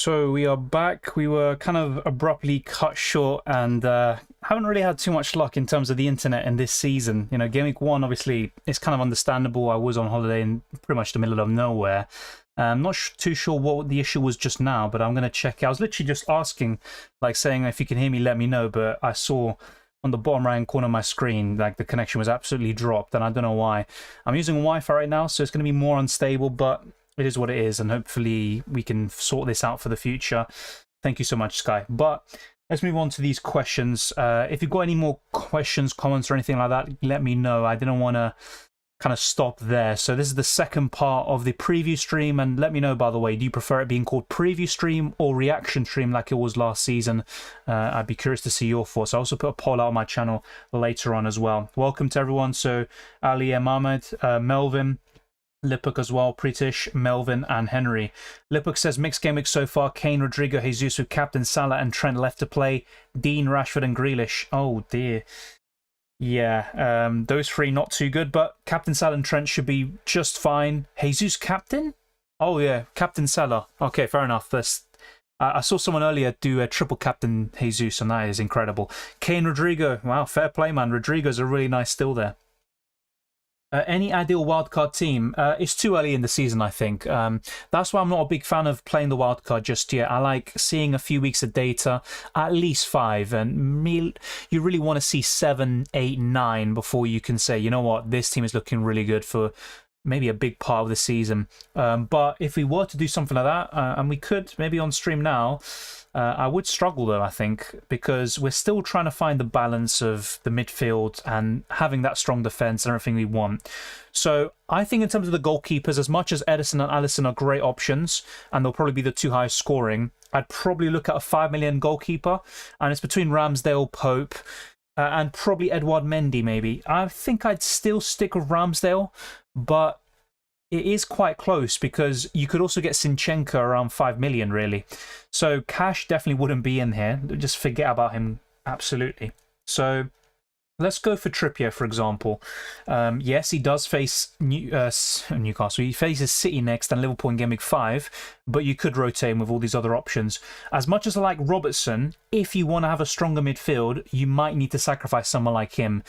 So we are back. We were kind of abruptly cut short and haven't really had too much luck in terms of the internet in this season. You know, Game Week 1, obviously, it's kind of understandable. I was on holiday in pretty much the middle of nowhere. I'm not too sure what the issue was just now, but I'm going to check it. I was literally just asking, like saying, if you can hear me, let me know. But I saw on the bottom right-hand corner of my screen, like the connection was absolutely dropped, and I don't know why. I'm using Wi-Fi right now, so it's going to be more unstable, but it is what it is, and hopefully we can sort this out for the future. Thank you so much, Sky. But let's move on to these questions. If you've got any more questions, comments, or anything like that, let me know. I didn't want to kind of stop there. So this is the second part of the preview stream, and let me know, by the way, do you prefer it being called preview stream or reaction stream like it was last season? I'd be curious to see your thoughts. I also put a poll out on my channel later on as well. Welcome to everyone. So Ali M. Ahmed, Melvin, Lipuk as well, Pritish, Melvin, and Henry. Lipuk says, mixed game week so far. Kane, Rodrigo, Jesus with captain Salah and Trent left to play. Dean, Rashford, and Grealish. Oh, dear. Yeah, those three not too good, but captain Salah and Trent should be just fine. Jesus captain? Oh, yeah, captain Salah. Okay, fair enough. I saw someone earlier do a triple captain Jesus, and that is incredible. Kane, Rodrigo. Wow, fair play, man. Rodrigo's a really nice still there. Any ideal wildcard team? It's too early in the season, I think. That's why I'm not a big fan of playing the wildcard just yet. I like seeing a few weeks of data, at least 5, and you really want to see 7, 8, 9 before you can say, you know what, this team is looking really good for maybe a big part of the season. But if we were to do something like that, and we could maybe on stream now, I would struggle though, I think, because we're still trying to find the balance of the midfield and having that strong defense and everything we want. So I think in terms of the goalkeepers, as much as Edison and Alisson are great options, and they'll probably be the two highest scoring, I'd probably look at a 5 million goalkeeper, and it's between Ramsdale, Pope, and probably Edouard Mendy maybe. I think I'd still stick with Ramsdale, but it is quite close because you could also get Zinchenko around 5 million, really. So cash definitely wouldn't be in here. Just forget about him, absolutely. So let's go for Trippier, for example. Yes, he does face Newcastle. He faces City next and Liverpool in Game Week 5, but you could rotate him with all these other options. As much as I like Robertson, if you want to have a stronger midfield, you might need to sacrifice someone like him.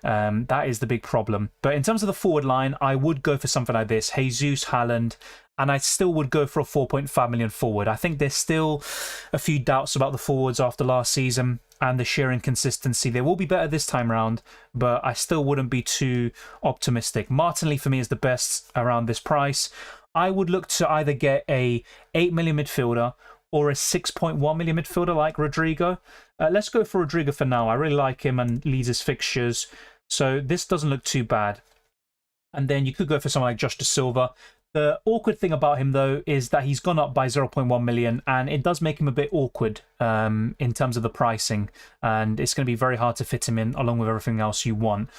That is the big problem. But in terms of the forward line, I would go for something like this. Jesus, Haaland, and I still would go for a 4.5 million forward. I think there's still a few doubts about the forwards after last season and the sheer inconsistency. They will be better this time round, but I still wouldn't be too optimistic. Martinelli for me is the best around this price. I would look to either get a 8 million midfielder or a 6.1 million midfielder like Rodrigo. Let's go for Rodrigo for now. I really like him and leads his fixtures, so this doesn't look too bad. And then you could go for someone like Josh Dasilva. The awkward thing about him, though, is that he's gone up by 0.1 million, and it does make him a bit awkward in terms of the pricing, and it's going to be very hard to fit him in along with everything else you want.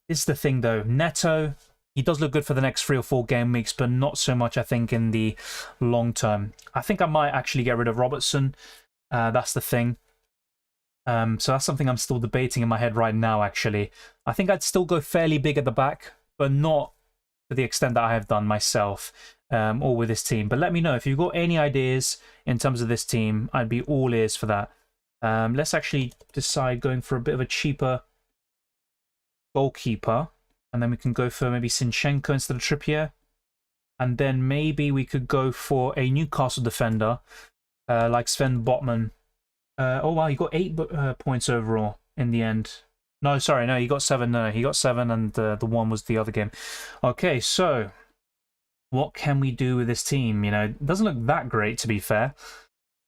This is the thing, though. Neto, he does look good for the next 3 or 4 game weeks, but not so much, I think, in the long term. I think I might actually get rid of Robertson. That's the thing. So that's something I'm still debating in my head right now, actually. I think I'd still go fairly big at the back, but not to the extent that I have done myself or with this team. But let me know if you've got any ideas in terms of this team. I'd be all ears for that. Let's actually decide going for a bit of a cheaper goalkeeper, and then we can go for maybe Zinchenko instead of Trippier, and then maybe we could go for a Newcastle defender like Sven Botman. Oh wow, he got 8 points overall in the end. No, sorry, no, he got 7. No, he got 7, and the 1 was the other game. Okay, so what can we do with this team? You know, it doesn't look that great, to be fair,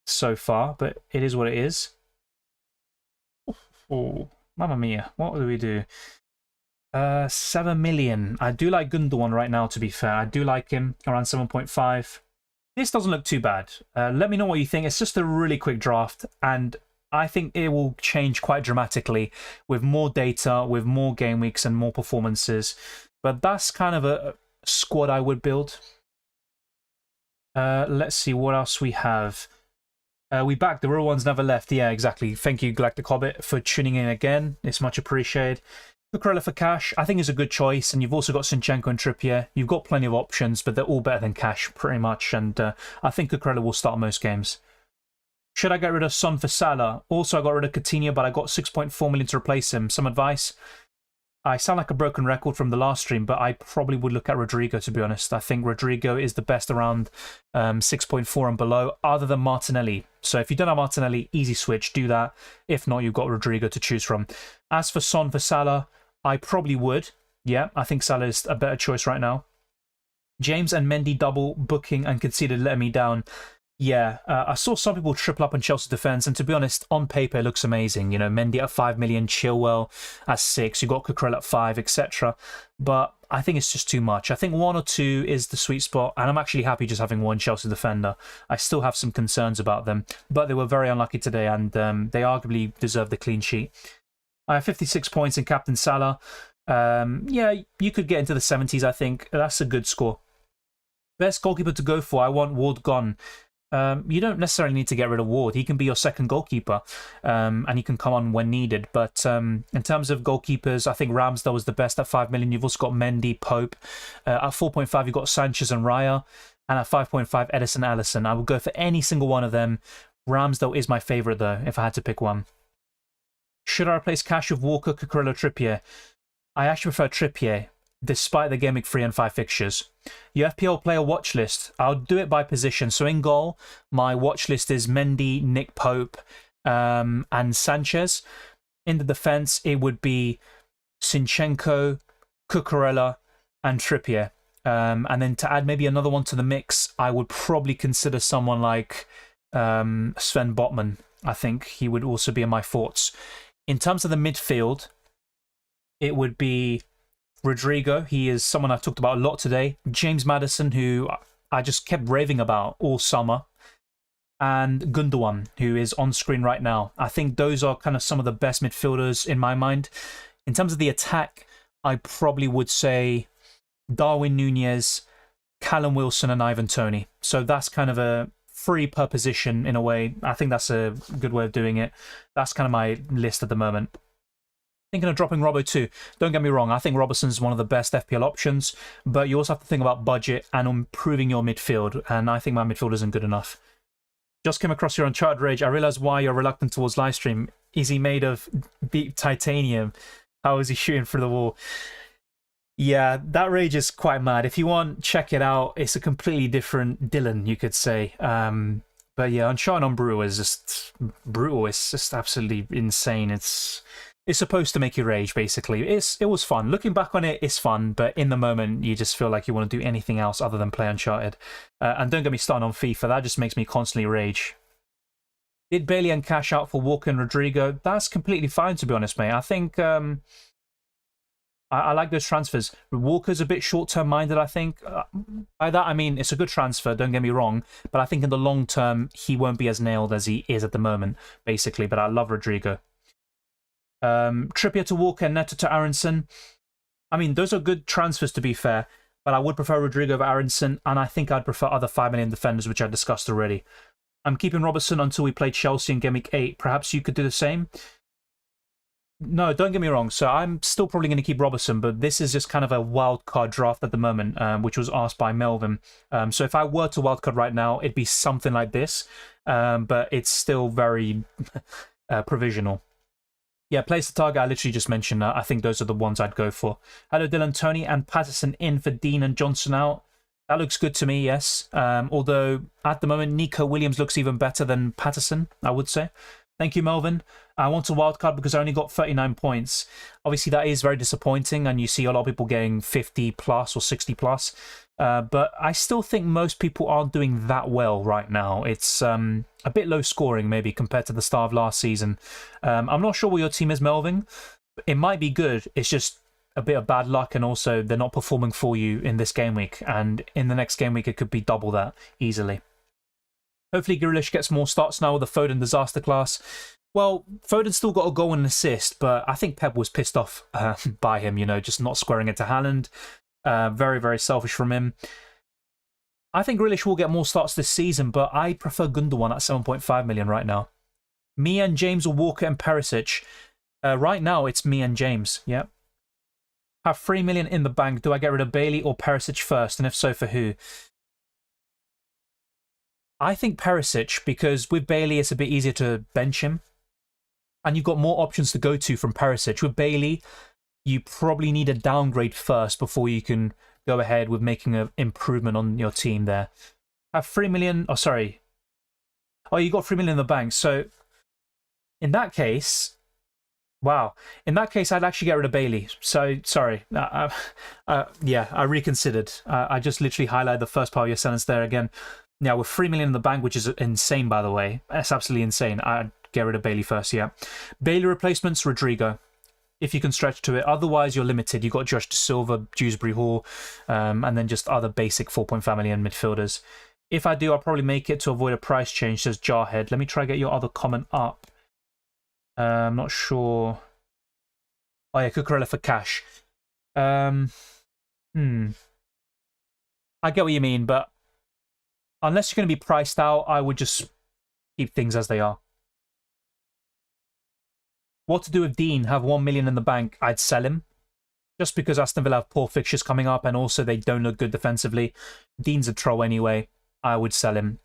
so far, but it is what it is. Oh, mamma mia, what do we do? 7 million. I do like Gundogan right now, to be fair. I do like him around 7.5. This doesn't look too bad. Let me know what you think. It's just a really quick draft, and I think it will change quite dramatically with more data, with more game weeks and more performances. But that's kind of a squad I would build. Let's see what else we have. We back. The real ones never left. Yeah, exactly. Thank you, Galactic Hobbit, for tuning in again. It's much appreciated. Cucurella for cash, I think is a good choice, and you've also got Zinchenko and Trippier. You've got plenty of options, but they're all better than cash, pretty much, and I think Cucurella will start most games. Should I get rid of Son for Salah? Also, I got rid of Coutinho, but I got 6.4 million to replace him. Some advice? I sound like a broken record from the last stream, but I probably would look at Rodrigo, to be honest. I think Rodrigo is the best around 6.4 and below, other than Martinelli. So if you don't have Martinelli, easy switch, do that. If not, you've got Rodrigo to choose from. As for Son for Salah, I probably would. Yeah, I think Salah is a better choice right now. James and Mendy double booking and conceded letting me down. Yeah, I saw some people triple up on Chelsea's defence, and to be honest, on paper it looks amazing. You know, Mendy at 5 million, Chilwell at 6, you've got Cucurella at 5, etc. But I think it's just too much. I think 1 or 2 is the sweet spot, and I'm actually happy just having one Chelsea defender. I still have some concerns about them, but they were very unlucky today, and they arguably deserve the clean sheet. I have 56 points in Captain Salah. Yeah, you could get into the 70s, I think. That's a good score. Best goalkeeper to go for, I want Ward gone. You don't necessarily need to get rid of Ward. He can be your second goalkeeper, and he can come on when needed. But in terms of goalkeepers, I think Ramsdale was the best at 5 million. You've also got Mendy, Pope. At 4.5, you've got Sanchez and Raya. And at 5.5, Edison, Alisson. I would go for any single one of them. Ramsdale is my favourite, though, if I had to pick one. Should I replace Cash with Walker, Cucurella, Trippier? I actually prefer Trippier, despite the Game Week 3 and 5 fixtures. Your FPL player watch list, I'll do it by position. So in goal, my watch list is Mendy, Nick Pope, and Sanchez. In the defence, it would be Zinchenko, Cucurella, and Trippier. And then to add maybe another one to the mix, I would probably consider someone like Sven Botman. I think he would also be in my thoughts. In terms of the midfield, it would be Rodrigo. He is someone I've talked about a lot today. James Maddison, who I just kept raving about all summer. And Gundogan, who is on screen right now. I think those are kind of some of the best midfielders in my mind. In terms of the attack, I probably would say Darwin Nunez, Callum Wilson, and Ivan Toney. So that's kind of a 3 per position in a way. I think that's a good way of doing it. That's kind of my list at the moment. Thinking of dropping Robbo too. Don't get me wrong, I think Robertson's one of the best FPL options, but you also have to think about budget and improving your midfield, and I think my midfield isn't good enough. Just came across your Uncharted Rage. I realised why you're reluctant towards livestream. Is he made of deep titanium? How is he shooting through the wall? Yeah, that Rage is quite mad. If you want, check it out. It's a completely different Dylan, you could say. But yeah, Uncharted on Brutal is just brutal. It's just absolutely insane. It's supposed to make you rage, basically. It was fun. Looking back on it, it's fun, but in the moment, you just feel like you want to do anything else other than play Uncharted. And don't get me started on FIFA. That just makes me constantly rage. Did Bailey and Cash out for Walker and Rodrigo? That's completely fine, to be honest, mate. I think I like those transfers. Walker's a bit short-term minded, I think. By that, I mean, it's a good transfer, don't get me wrong, but I think in the long term, he won't be as nailed as he is at the moment, basically. But I love Rodrigo. Trippier to Walker and Neto to Aronson. I mean, those are good transfers, to be fair, but I would prefer Rodrigo over Aronson, and I think I'd prefer other 5 million defenders, which I discussed already. I'm keeping Robertson until we play Chelsea in Game Week 8. Perhaps you could do the same? No, don't get me wrong. So I'm still probably going to keep Robertson, but this is just kind of a wild card draft at the moment, which was asked by Melvin. So if I were to wildcard right now, it'd be something like this, but it's still very provisional. Yeah, place the target. I literally just mentioned that. I think those are the ones I'd go for. Hello, Dylan, Tony, and Patterson in for Dean and Johnson out. That looks good to me, yes. Although at the moment, Nico Williams looks even better than Patterson, I would say. Thank you, Melvin. I want a wildcard because I only got 39 points. Obviously, that is very disappointing, and you see a lot of people getting 50 plus or 60 plus. But I still think most people aren't doing that well right now. It's a bit low scoring, maybe, compared to the start of last season. I'm not sure what your team is, Melvin. It might be good. It's just a bit of bad luck, and also they're not performing for you in this game week. And in the next game week, it could be double that easily. Hopefully, Grealish gets more starts now with the Foden disaster class. Well, Foden still got a goal and an assist, but I think Pep was pissed off by him, you know, just not squaring it to Haaland. Very, very selfish from him. I think Grealish will get more starts this season, but I prefer Gundogan at 7.5 million right now. Me and James or Walker and Perisic. Right now, it's me and James, yeah. Have 3 million in the bank. Do I get rid of Bailey or Perisic first? And if so, for who? I think Perisic, because with Bailey, it's a bit easier to bench him. And you've got more options to go to from Perisic. With Bailey, you probably need a downgrade first before you can go ahead with making an improvement on your team there. Have 3 million. Oh, sorry. Oh, you got 3 million in the bank. So in that case, wow. In that case, I'd actually get rid of Bailey. So sorry. Yeah, I reconsidered. I just literally highlighted the first part of your sentence there again. Now, with 3 million in the bank, which is insane, by the way. That's absolutely insane. I'd get rid of Bailey first, yeah. Bailey replacements, Rodrigo. If you can stretch to it. Otherwise, you're limited. You've got Josh Dasilva, Dewsbury Hall, and then just other basic 4.5 million midfielders. If I do, I'll probably make it to avoid a price change, says Jarhead. Let me try to get your other comment up. I'm not sure. Oh, yeah, Cucurella for cash. I get what you mean, but unless you're going to be priced out, I would just keep things as they are. What to do with Dean? Have 1 million in the bank. I'd sell him. Just because Aston Villa have poor fixtures coming up and also they don't look good defensively. Dean's a troll anyway. I would sell him.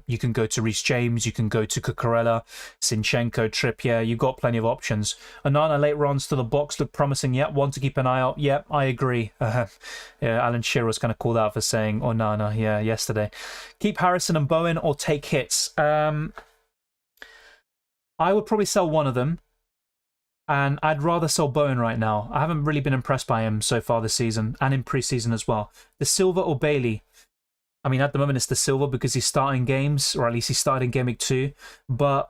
You can go to Reece James. You can go to Cucurella, Zinchenko, Trippier. You've got plenty of options. Onana late runs to the box look promising. Yep, one to keep an eye out. Yep, I agree. Yeah, Alan Shearer was kind of called out for saying Onana, yeah, yesterday. Keep Harrison and Bowen or take hits. I would probably sell one of them. And I'd rather sell Bowen right now. I haven't really been impressed by him so far this season and in pre-season as well. Dasilva or Bailey? I mean, at the moment it's Dasilva because he's starting games, or at least he started in Game Week 2. But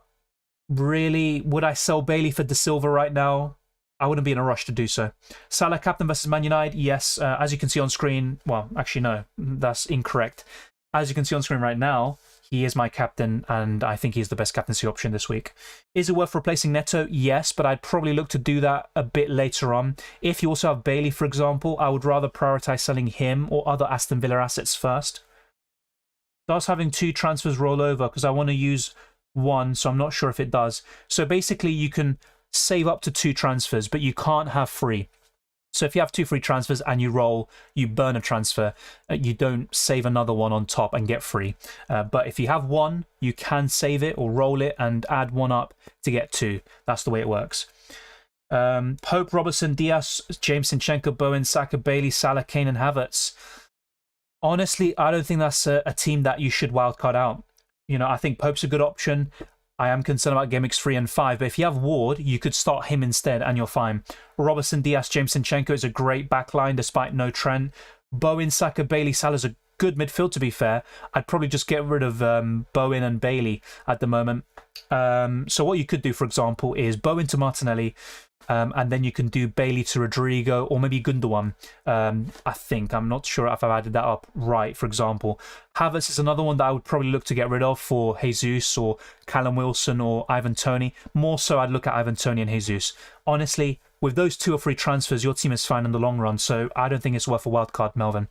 really, would I sell Bailey for Dasilva right now? I wouldn't be in a rush to do so. Salah captain versus Man United? Yes. As you can see on screen, well, actually no, that's incorrect. As you can see on screen right now, he is my captain, and I think he's the best captaincy option this week. Is it worth replacing Neto? Yes, but I'd probably look to do that a bit later on. If you also have Bailey, for example, I would rather prioritise selling him or other Aston Villa assets first. Does having 2 transfers roll over? Because I want to use one, so I'm not sure if it does. So basically, you can save up to 2 transfers, but you can't have 3. So if you have 2 free transfers and you roll, you burn a transfer, you don't save another one on top and get free. But if you have 1, you can save it or roll it and add 1 up to get 2. That's the way it works. Pope, Robertson, Diaz, James Zinchenko, Bowen, Saka, Bailey, Salah, Kane and Havertz. Honestly, I don't think that's a team that you should wildcard out. You know, I think Pope's a good option. I am concerned about Game Weeks 3 and 5, but if you have Ward, you could start him instead and you're fine. Robertson, Diaz, James Zinchenko is a great backline despite no Trent. Bowen, Saka, Bailey, Salah's a good midfield to be fair. I'd probably just get rid of Bowen and Bailey at the moment. So what you could do, for example, is Bowen to Martinelli, and then you can do Bailey to Rodrigo or maybe Gundogan. I think. I'm not sure if I've added that up right, for example. Havertz is another one that I would probably look to get rid of for Jesus or Callum Wilson or Ivan Toney. More so, I'd look at Ivan Toney and Jesus. Honestly, with those 2 or 3 transfers, your team is fine in the long run, so I don't think it's worth a wildcard, Melvin.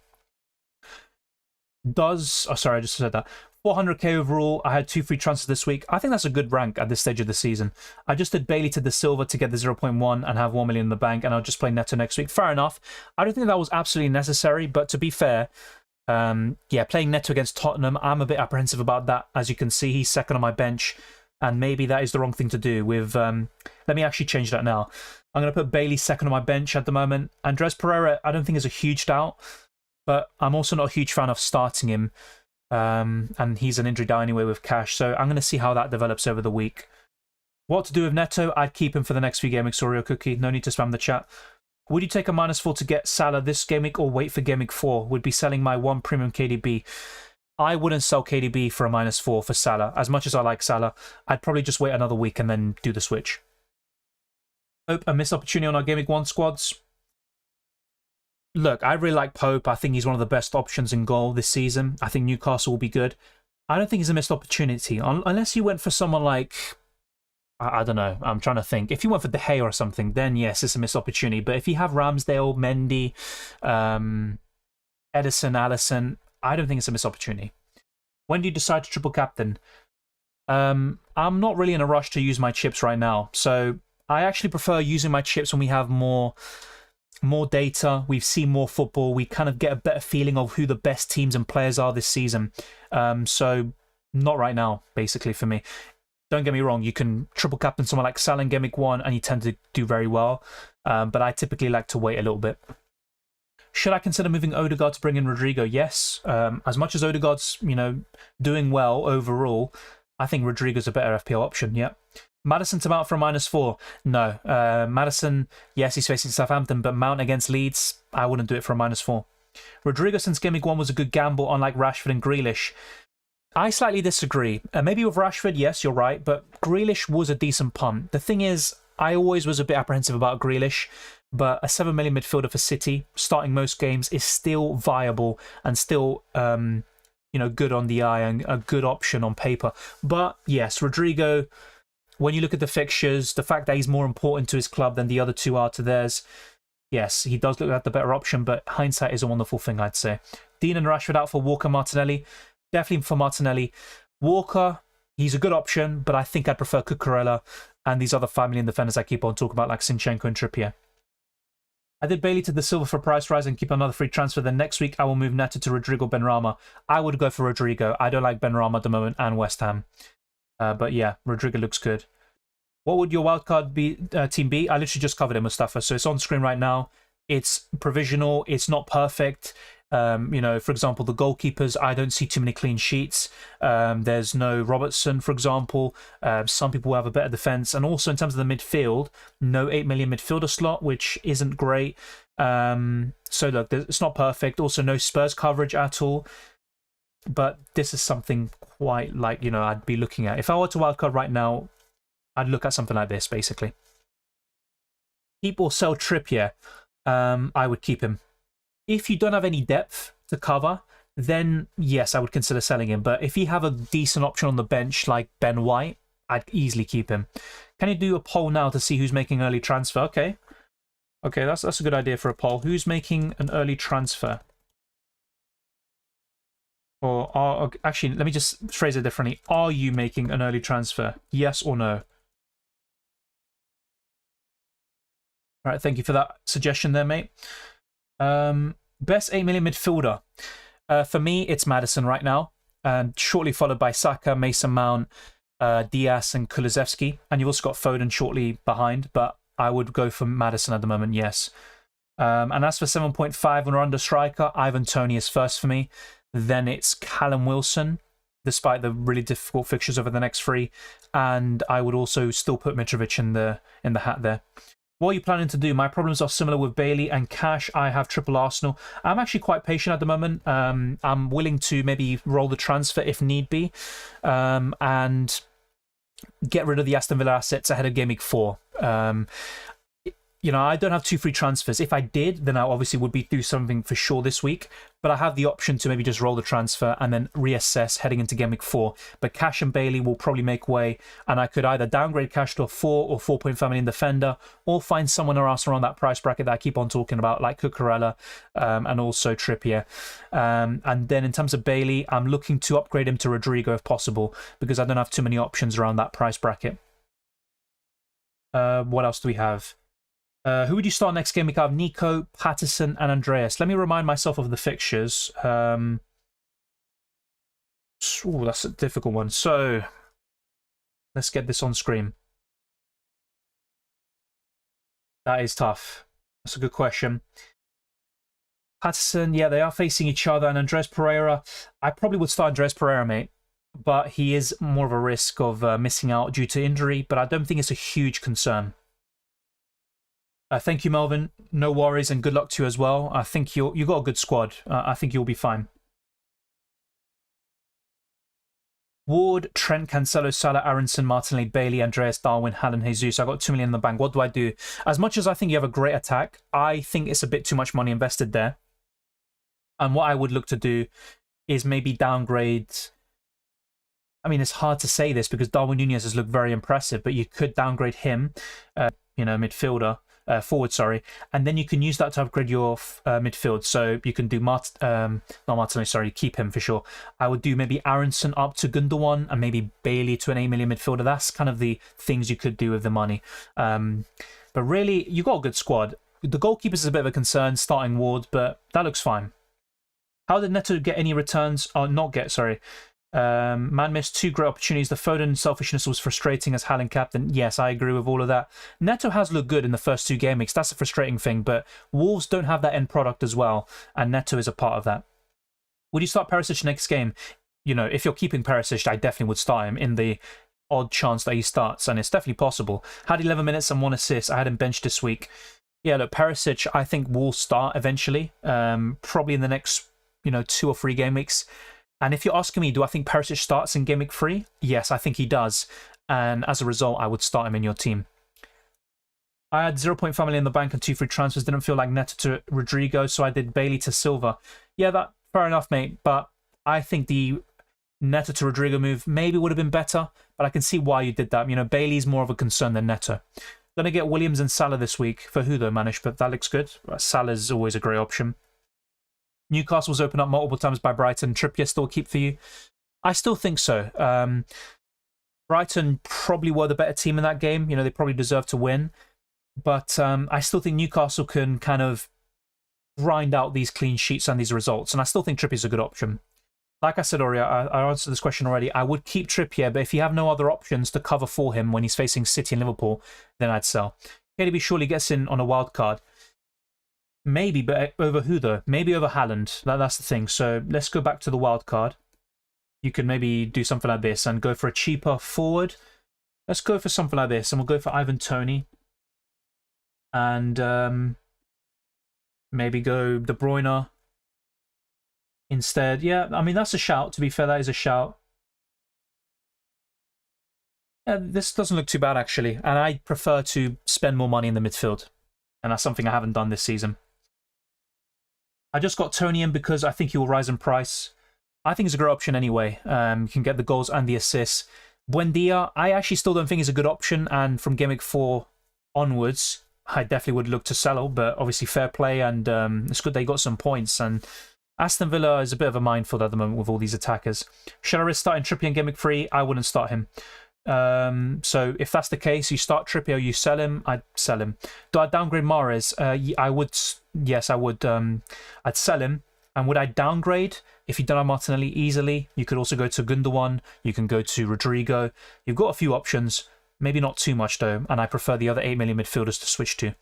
Sorry, I just said that. 400k overall. I had 2 free transfers this week. I think that's a good rank at this stage of the season. I just did Bailey to Dasilva to get the 0.1 and have 1 million in the bank, and I'll just play Neto next week. Fair enough. I don't think that was absolutely necessary, but to be fair, yeah, playing Neto against Tottenham, I'm a bit apprehensive about that. As you can see, he's second on my bench, and maybe that is the wrong thing to do. With let me actually change that now. I'm going to put Bailey second on my bench at the moment. Andres Pereira, I don't think is a huge doubt, but I'm also not a huge fan of starting him. And he's an injury down anyway with cash, so I'm going to see how that develops over the week. What to do with Neto? I'd keep him for the next few game weeks. Oreo Cookie, no need to spam the chat. Would you take a -4 to get Salah this game week or wait for game week 4? Would be selling my 1 premium KDB. I wouldn't sell KDB for a -4 for Salah. As much as I like Salah, I'd probably just wait another week and then do the switch. Hope a missed opportunity on our game week 1 squads. Look, I really like Pope. I think he's one of the best options in goal this season. I think Newcastle will be good. I don't think he's a missed opportunity. Unless you went for someone like, I don't know, I'm trying to think. If you went for De Gea or something, then yes, it's a missed opportunity. But if you have Ramsdale, Mendy, Edison, Allison, I don't think it's a missed opportunity. When do you decide to triple captain? I'm not really in a rush to use my chips right now. So I actually prefer using my chips when we have more more data, we've seen more football, we kind of get a better feeling of who the best teams and players are this season. So not right now, basically, for me. Don't get me wrong, you can triple captain someone like Salah in Game Week 1 and you tend to do very well, but I typically like to wait a little bit. Should I consider moving Odegaard to bring in Rodrigo? Yes. As much as Odegaard's, doing well overall, I think Rodrigo's a better FPL option, yeah. Maddison to Mount for a -4? No. Maddison, yes, he's facing Southampton, but Mount against Leeds, I wouldn't do it for a -4. Rodrigo since Game Week 1 was a good gamble, unlike Rashford and Grealish. I slightly disagree. Maybe with Rashford, yes, you're right, but Grealish was a decent punt. The thing is, I always was a bit apprehensive about Grealish, but a 7 million midfielder for City, starting most games, is still viable and still, good on the eye and a good option on paper. But yes, Rodrigo, when you look at the fixtures, the fact that he's more important to his club than the other two are to theirs, yes, he does look like the better option, but hindsight is a wonderful thing, I'd say. Dean and Rashford out for Walker, Martinelli. Definitely for Martinelli. Walker, he's a good option, but I think I'd prefer Cucurella and these other 5 million defenders I keep on talking about, like Zinchenko and Trippier. I did Bailey to Dasilva for price rise and keep another free transfer. Then next week, I will move Neto to Rodrigo Benrahma. I would go for Rodrigo. I don't like Benrahma at the moment and West Ham. But yeah, Rodrigo looks good. What would your wildcard team be? I literally just covered it, Mustafa. So it's on screen right now. It's provisional. It's not perfect. For example, the goalkeepers, I don't see too many clean sheets. There's no Robertson, for example. Some people have a better defense. And also in terms of the midfield, no 8 million midfielder slot, which isn't great. So look, it's not perfect. Also no Spurs coverage at all. But this is something quite like, I'd be looking at. If I were to wildcard right now, I'd look at something like this, basically. Keep or sell Trippier. I would keep him. If you don't have any depth to cover, then yes, I would consider selling him. But if you have a decent option on the bench like Ben White, I'd easily keep him. Can you do a poll now to see who's making early transfer? Okay, that's a good idea for a poll. Who's making an early transfer? Or actually, let me just phrase it differently. Are you making an early transfer? Yes or no? All right, thank you for that suggestion there, mate. Best 8 million midfielder. For me, it's Maddison right now, and shortly followed by Saka, Mason Mount, Diaz, and Kulusevski. And you've also got Foden shortly behind, but I would go for Maddison at the moment, yes. And as for 7.5 when we're under striker, Ivan Toney is first for me. Then it's Callum Wilson, despite the really difficult fixtures over the next 3. And I would also still put Mitrovic in the hat there. What are you planning to do? My problems are similar with Bailey and Cash. I have triple Arsenal. I'm actually quite patient at the moment. I'm willing to maybe roll the transfer if need be, and get rid of the Aston Villa assets ahead of Game Week 4. I don't have 2 free transfers. If I did, then I obviously would do something for sure this week. But I have the option to maybe just roll the transfer and then reassess heading into Game Week 4. But Cash and Bailey will probably make way, and I could either downgrade Cash to a 4 or 4.5 million defender, or find someone else around that price bracket that I keep on talking about, like Cucurella and also Trippier. And then in terms of Bailey, I'm looking to upgrade him to Rodrigo if possible, because I don't have too many options around that price bracket. What else do we have? Who would you start next game? We have Nico, Patterson, and Andreas. Let me remind myself of the fixtures. Ooh, that's a difficult one. So, let's get this on screen. That is tough. That's a good question. Patterson, yeah, they are facing each other. And Andreas Pereira, I probably would start Andreas Pereira, mate. But he is more of a risk of missing out due to injury. But I don't think it's a huge concern. Thank you, Melvin. No worries, and good luck to you as well. I think you got a good squad. I think you'll be fine. Ward, Trent, Cancelo, Salah, Aronson, Martinelli, Bailey, Andreas, Darwin, Haaland, Jesus. I got 2 million in the bank. What do I do? As much as I think you have a great attack, I think it's a bit too much money invested there. And what I would look to do is maybe downgrade. I mean, it's hard to say this because Darwin Núñez has looked very impressive, but you could downgrade him, midfielder. Forward, sorry, and then you can use that to upgrade your midfield. So you can do not Martinelli, sorry, keep him for sure. I would do maybe Aronson up to Gundogan and maybe Bailey to an 8 million midfielder. That's kind of the things you could do with the money. But really, you got a good squad. the goalkeeper's a bit of a concern, starting Ward, but that looks fine. How did Neto get any returns? Oh, not get, sorry. Man missed 2 great opportunities. The Foden selfishness was frustrating as Haaland captain. Yes, I agree with all of that. Neto has looked good in the first 2 game weeks. That's a frustrating thing, but Wolves don't have that end product as well, and Neto is a part of that. Would you start Perisic next game? You know, if you're keeping Perisic, I definitely would start him in the odd chance that he starts, and it's definitely possible. Had 11 minutes and 1 assist. I had him benched this week. Yeah, look, Perisic, I think will start eventually, probably in the next, 2 or 3 game weeks. And if you're asking me, do I think Perisic starts in game week 3? Yes, I think he does. And as a result, I would start him in your team. I had 0.5 million in the bank and 2 free transfers. Didn't feel like Neto to Rodrigo, so I did Bailey to Silva. Yeah, that fair enough, mate. But I think the Neto to Rodrigo move maybe would have been better. But I can see why you did that. Bailey's more of a concern than Neto. Going to get Williams and Salah this week. For who, though, Manish? But that looks good. Salah's always a great option. Newcastle's opened up multiple times by Brighton. Trippier still keep for you? I still think so. Brighton probably were the better team in that game. They probably deserved to win. But I still think Newcastle can kind of grind out these clean sheets and these results. And I still think Trippier's a good option. Like I said, Ori, I answered this question already. I would keep Trippier, but if you have no other options to cover for him when he's facing City and Liverpool, then I'd sell. KDB surely gets in on a wild card. Maybe, but over who, though? Maybe over Haaland. That's the thing. So let's go back to the wild card. You could maybe do something like this and go for a cheaper forward. Let's go for something like this, and we'll go for Ivan Toney. And maybe go De Bruyne instead. Yeah, I mean, that's a shout. To be fair, that is a shout. Yeah, this doesn't look too bad, actually. And I prefer to spend more money in the midfield. And that's something I haven't done this season. I just got Tony in because I think he will rise in price. I think he's a great option anyway. You can get the goals and the assists. Buendia, I actually still don't think he's a good option. And from Game Week 4 onwards, I definitely would look to sell. But obviously fair play, and it's good they got some points. And Aston Villa is a bit of a minefield at the moment with all these attackers. Should I risk starting Trippier in Game Week 3? I wouldn't start him. So if that's the case, you start Trippier or you sell him, I'd sell him. Do I downgrade Mahrez? I would. Yes, I would. I'd sell him. And would I downgrade? If you don't have Martinelli easily, you could also go to Gundogan. You can go to Rodrigo. You've got a few options. Maybe not too much, though. And I prefer the other 8 million midfielders to switch to.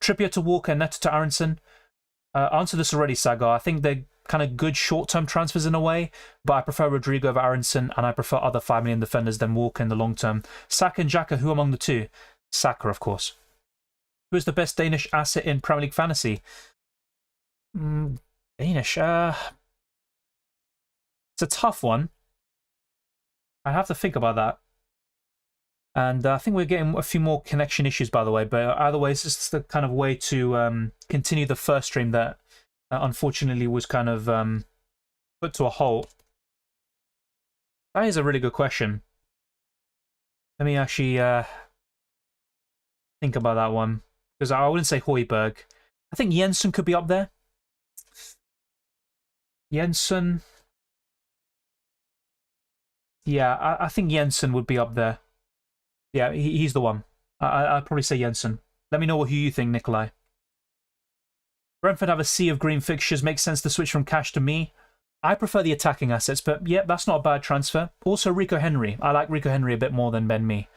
Trippier to Walker, Neto to Aronson. I answered this already, Sagar. I think they're kind of good short-term transfers in a way, but I prefer Rodrigo over Aronson, and I prefer other 5 million defenders than Walker in the long term. Saka and Xhaka, who among the two? Saka, of course. Who is the best Danish asset in Premier League fantasy? Danish. It's a tough one. I have to think about that. And I think we're getting a few more connection issues, by the way. But either way, it's just the kind of way to continue the first stream that unfortunately was kind of put to a halt. That is a really good question. Let me actually think about that one. Because I wouldn't say Højbjerg. I think Jensen could be up there. Jensen. Yeah, I think Jensen would be up there. Yeah, he's the one. I'd probably say Jensen. Let me know who you think, Nikolai. Brentford have a sea of green fixtures. Makes sense to switch from cash to me. I prefer the attacking assets, but yeah, that's not a bad transfer. Also, Rico Henry. I like Rico Henry a bit more than Ben Mee.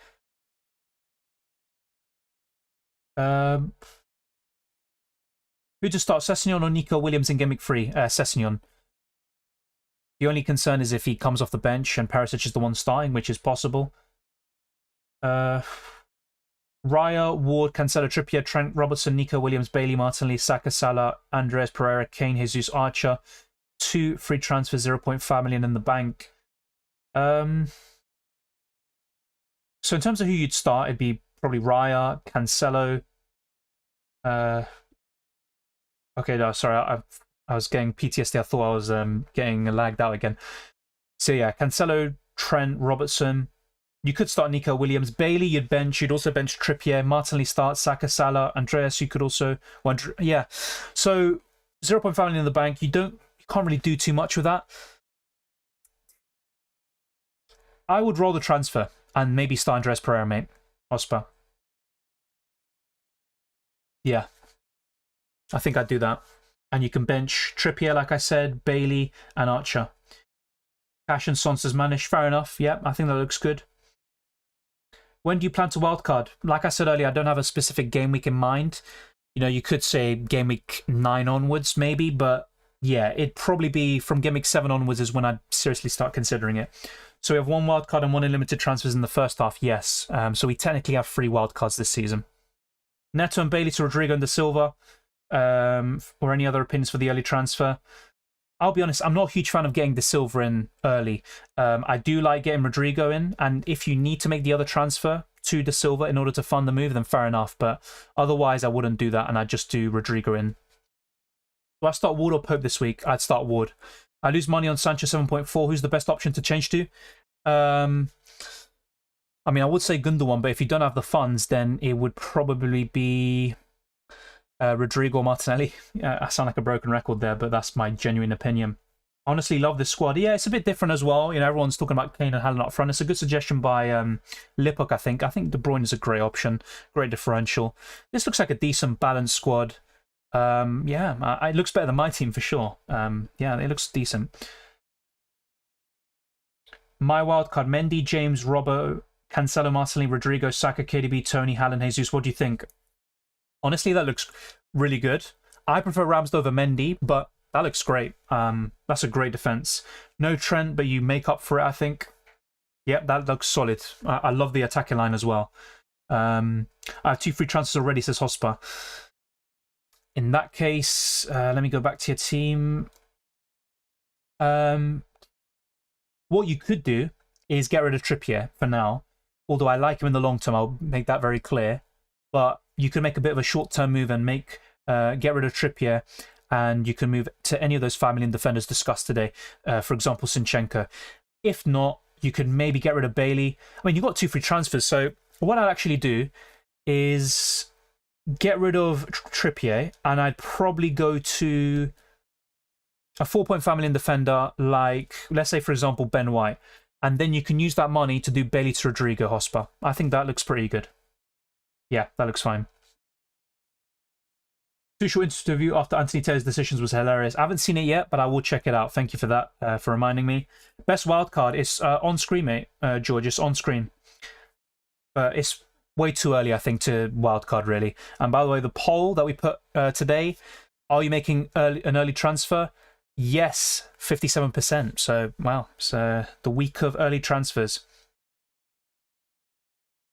Who to start, Sessegnon or Nico Williams in Game Week 3? Sessegnon. The only concern is if he comes off the bench and Perisic is the one starting, which is possible. Raya, Ward, Cancelo, Trippier, Trent, Robertson, Nico Williams, Bailey, Martinelli, Saka, Salah, Andreas Pereira, Kane, Jesus, Archer. 2 free transfers, 0.5 million in the bank. So in terms of who you'd start, it'd be probably Raya, Cancelo. Okay, no, sorry, I was getting PTSD. I thought I was getting lagged out again. So yeah, Cancelo, Trent, Robertson. You could start Nico Williams. Bailey, you'd bench. You'd also bench Trippier. Martinelli starts. Saka, Salah, Andreas, you could also... Well, yeah. So 0.5 million in the bank. You can't really do too much with that. I would roll the transfer and maybe start Andreas Pereira, mate. Osper. Yeah. I think I'd do that. And you can bench Trippier, like I said, Bailey, and Archer. Cash and Son says Manish. Fair enough. Yeah, I think that looks good. When do you plan to wildcard? Like I said earlier, I don't have a specific game week in mind. You know, you could say game week 9 onwards, maybe, but yeah, it'd probably be from game week 7 onwards is when I'd seriously start considering it. So we have 1 wildcard and 1 unlimited transfers in the first half, yes. So we technically have 3 wildcards this season. Neto and Bailey to Rodrigo and Dasilva. Or any other opinions for the early transfer? I'll be honest, I'm not a huge fan of getting Dasilva in early. I do like getting Rodrigo in, and if you need to make the other transfer to Dasilva in order to fund the move, then fair enough. But otherwise, I wouldn't do that, and I'd just do Rodrigo in. Do I start Ward or Pope this week? I'd start Ward. I lose money on Sancho 7.4. Who's the best option to change to? I mean, I would say Gundogan, but if you don't have the funds, then it would probably be Rodrigo Martinelli. I sound like a broken record there, but that's my genuine opinion. Honestly, love this squad. Yeah, it's a bit different as well. You know, everyone's talking about Kane and Haaland up front. It's a good suggestion by Lipok, I think. I think De Bruyne is a great option, great differential. This looks like a decent balanced squad. Yeah, it looks better than my team for sure. Yeah, it looks decent. My wildcard: Mendy, James, Robbo, Cancelo, Martinelli, Rodrigo, Saka, KDB, Tony, Haaland, Jesus. What do you think? Honestly, that looks really good. I prefer Ramsdale over Mendy, but that looks great. That's a great defense. No Trent, but you make up for it, I think. Yep, that looks solid. I love the attacking line as well. I have 2 free transfers already, says Hospa. In that case, let me go back to your team. What you could do is get rid of Trippier for now. Although I like him in the long term, I'll make that very clear. But you could make a bit of a short-term move and get rid of Trippier, and you can move to any of those 5 million defenders discussed today. For example, Zinchenko. If not, you could maybe get rid of Bailey. I mean, you've got 2 free transfers, so what I'd actually do is get rid of Trippier, and I'd probably go to a 4.5 million defender like, let's say, for example, Ben White. And then you can use that money to do Bailey to Rodrigo, Hospa. I think that looks pretty good. Yeah, that looks fine. Tuchel interview after Anthony Taylor's decisions was hilarious. I haven't seen it yet, but I will check it out. Thank you for that, for reminding me. Best wildcard is on screen, mate, George. It's on screen. It's way too early, I think, to wildcard, really. And by the way, the poll that we put today, are you making an early transfer? Yes, 57%. So, wow, it's the week of early transfers.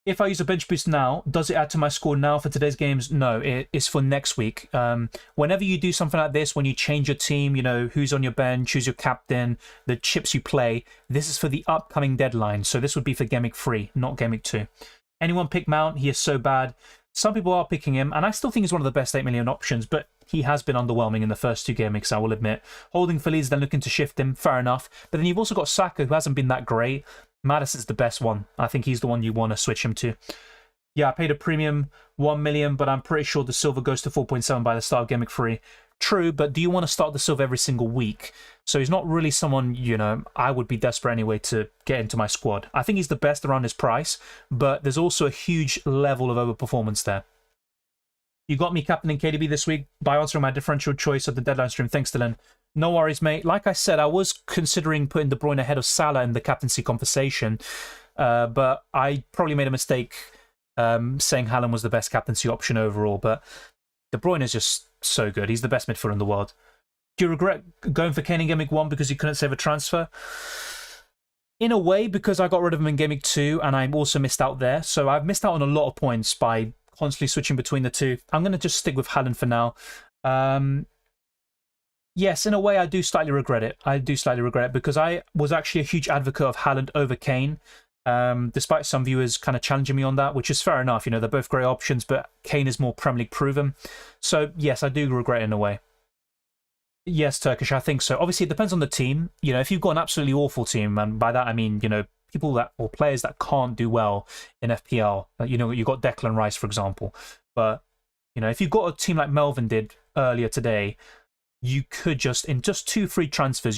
If I use a bench boost now, does it add to my score now for today's games? No, it is for next week. Whenever you do something like this, when you change your team, you know, who's on your bench, who's your captain, the chips you play, this is for the upcoming deadline. So this would be for Game Week 3, not Game Week 2. Anyone pick Mount? He is so bad. Some people are picking him, and I still think he's one of the best 8 million options, but he has been underwhelming in the first 2 game weeks, I will admit. Holding for Leeds, then looking to shift him, fair enough. But then you've also got Saka, who hasn't been that great. Maddison's the best one. I think he's the one you want to switch him to. Yeah, I paid a premium 1 million, but I'm pretty sure Dasilva goes to 4.7 by the start of Game Week 3. True, but do you want to start Dasilva every single week? So he's not really someone, you know, I would be desperate anyway to get into my squad. I think he's the best around his price, but there's also a huge level of overperformance there. You got me captaining KDB this week by answering my differential choice of the deadline stream. Thanks, Dylan. No worries, mate. Like I said, I was considering putting De Bruyne ahead of Salah in the captaincy conversation, but I probably made a mistake saying Haaland was the best captaincy option overall. But De Bruyne is just so good. He's the best midfielder in the world. Do you regret going for Kane in Game Week 1 because you couldn't save a transfer? In a way, because I got rid of him in Game Week 2, and I also missed out there. So I've missed out on a lot of points by constantly switching between the two. I'm going to just stick with Haaland for now. Yes, in a way, I do slightly regret it. I do slightly regret it because I was actually a huge advocate of Haaland over Kane, despite some viewers kind of challenging me on that, which is fair enough. You know, they're both great options, but Kane is more Premier League proven. So, yes, I do regret it in a way. Yes, Turkish, I think so. Obviously, it depends on the team. You know, if you've got an absolutely awful team, and by that I mean, you know, people that, or players that can't do well in FPL. You know, you've got Declan Rice, for example. But, you know, if you've got a team like Melvin did earlier today, you could just, in just 2 free transfers, you